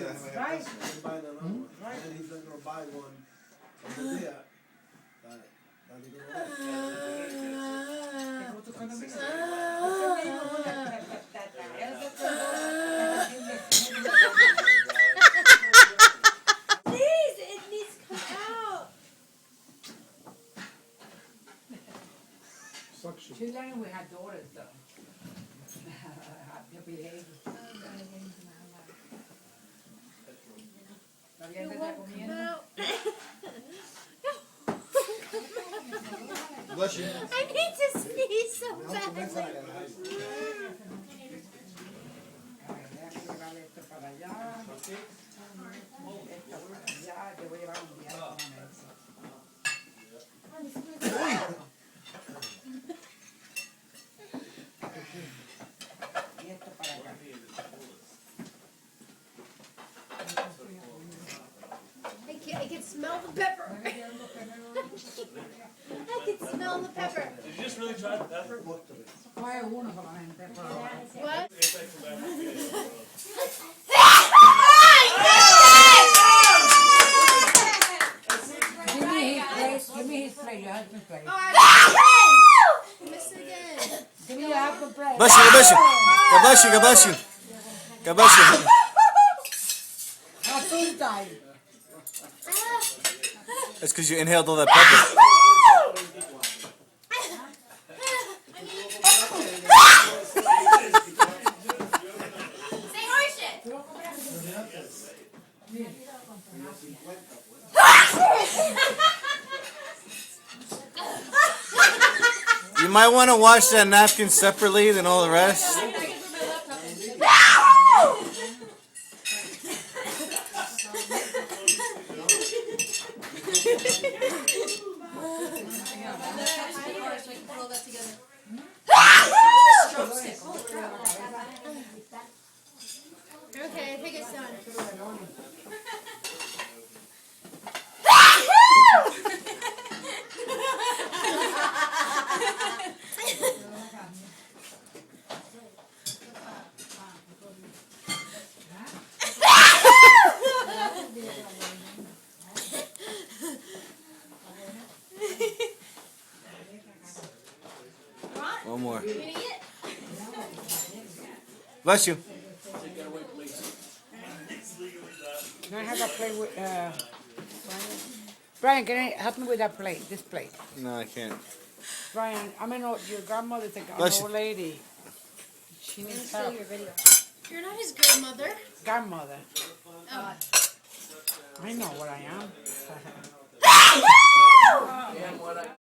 Right. Buying another one. Right. And he's not gonna buy one over there. Please, it needs to come out. Suction. She's learning with her daughters though. Her behavior. ¿Todavía te está comiendo? Bless you. I need to sneeze so badly. A ver, déjame llevar esto para allá. Esto para allá. Te voy a llevar un día con eso. Y esto para acá. I can smell the pepper. I can smell the pepper. Did you just really try the pepper? Coge uno solamente. What? Give me his plate, your husband's plate. Miss it again. Give me your husband's plate. Bless you, God bless you. God bless you, God bless you. God bless you. How soon time? That's because you inhaled all that pepper. Say horseshit. You might want to wash that napkin separately than all the rest. Okay, I think it's done. One more. You gonna eat it? Bless you. Can I have a plate with, Brian, can I help me with that plate, this plate? No, I can't. Brian, I mean, your grandmother's an Bless you. old lady. She needs help. You're not his grandmother. Grandmother. Oh. I know what I am.